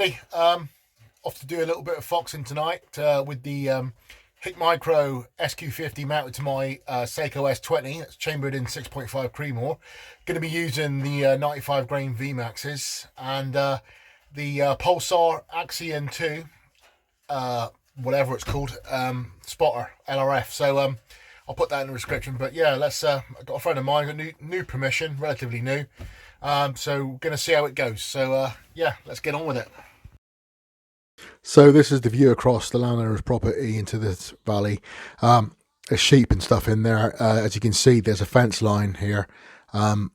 everybody. Off to do a little bit of foxing tonight with the Hikmicro Sq50 mounted to my Sako S20. That's chambered in 6.5 Creedmoor. Going to be using the 95 grain VMAXs and the PULSAR Axion 2, whatever it's called, spotter LRF. So I'll put that in the description. But yeah, let's. I've got a friend of mine, got new permission, relatively new. So we're going to see how it goes. So yeah, let's get on with it. So this is the view across the landowner's property into this valley. There's sheep and stuff in there. As you can see, there's a fence line here, and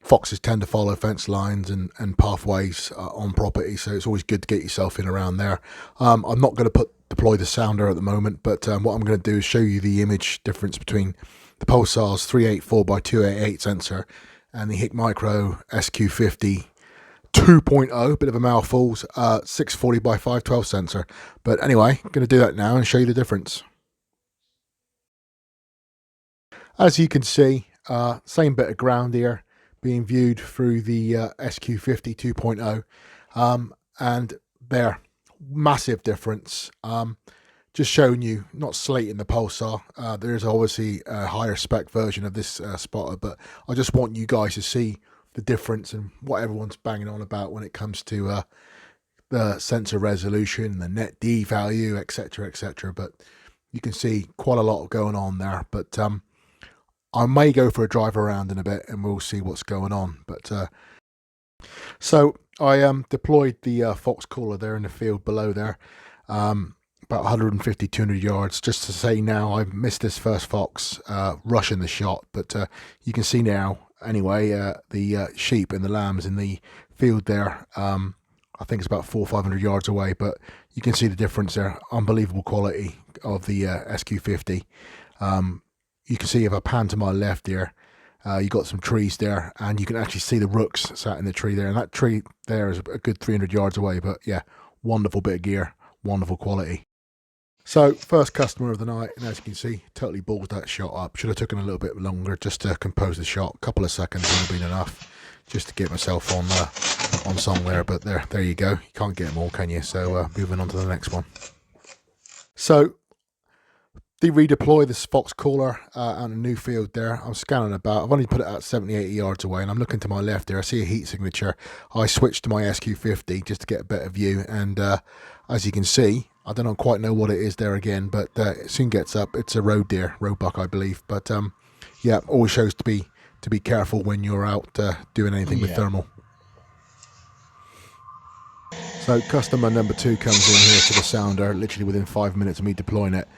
foxes tend to follow fence lines and pathways on property, so it's always good to get yourself in around there. I'm not going to deploy the sounder at the moment, but what I'm going to do is show you the image difference between the PULSAR's 384x288 sensor and the Hikmicro Sq50 2.0, bit of a mouthful, 640x512 sensor. But anyway, I'm going to do that now and show you the difference. As you can see, same bit of ground here being viewed through the Sq50 2.0, and there, massive difference. Just showing you, not slating the PULSAR. There is obviously a higher spec version of this spotter, but I just want you guys to see the difference and what everyone's banging on about when it comes to the sensor resolution, the net D value, etc, etc. But you can see quite a lot going on there. But I may go for a drive around in a bit and we'll see what's going on. But so I deployed the fox caller there in the field below there, about 150, 200 yards, just to say now I've missed this first fox rushing the shot. But you can see now anyway, the sheep and the lambs in the field there, I think it's about 400 or 500 yards away, but you can see the difference there. Unbelievable quality of the Sq50. You can see if I pan to my left here, you got some trees there, and you can actually see the rooks sat in the tree there, and that tree there is a good 300 yards away. But yeah, wonderful bit of gear, wonderful quality. So first customer of the night, and as you can see, totally balled that shot up. Should have taken a little bit longer just to compose the shot. A couple of seconds would have been enough just to get myself on song there. But there you go. You can't get more, can you? So moving on to the next one. So they redeploy this fox caller on a new field there. I'm scanning about. I've only put it at 70, 80 yards away, and I'm looking to my left there. I see a heat signature. I switched to my Sq50 just to get a better view, and as you can see, I don't quite know what it is there again, but it soon gets up. It's a road deer, roebuck, I believe. But yeah, always shows to be careful when you're out doing anything with thermal. So customer number 2 comes in here to the sounder, literally within 5 minutes of me deploying it.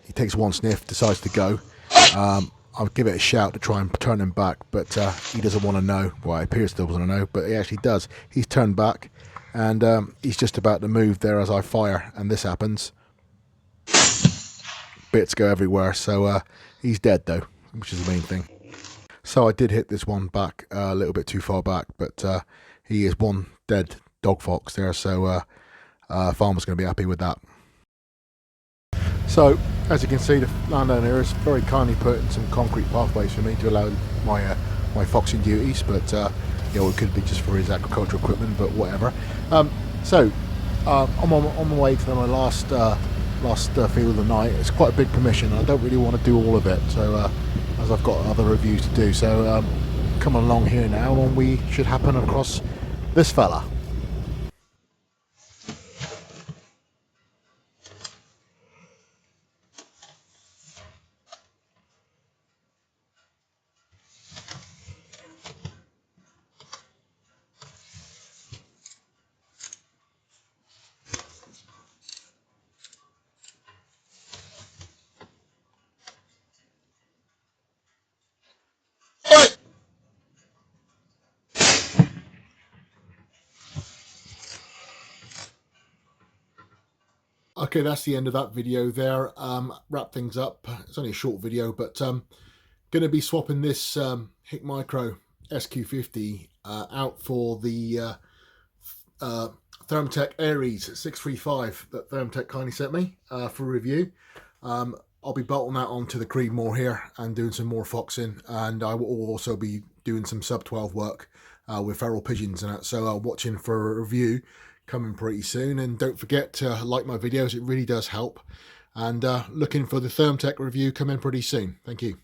He takes one sniff, decides to go. I'll give it a shout to try and turn him back, but he doesn't want to know. Well, it appears to want to know, but he actually does. He's turned back, and he's just about to move there as I fire, and this happens. Bits go everywhere, so he's dead though, which is the main thing. So I did hit this one back a little bit too far back, but he is one dead dog fox there, so farmer's going to be happy with that. So as you can see, the landowner has very kindly put in some concrete pathways for me to allow my foxing duties, but you know, it could be just for his agricultural equipment, but whatever. So I'm on my way to my last field of the night. It's quite a big permission. I don't really want to do all of it, so as I've got other reviews to do. So come along here now, and we should happen across this fella. Okay, that's the end of that video there. Wrap things up. It's only a short video, but going to be swapping this Hikmicro Sq50 out for the Thermatec Aries 635 that Thermatec kindly sent me for review. I'll be bolting that onto the Creedmoor here and doing some more foxing, and I will also be doing some sub 12 work with feral pigeons and that. So watching for a review coming pretty soon. And don't forget to like my videos, it really does help. And looking for the Thermtech review coming pretty soon. Thank you.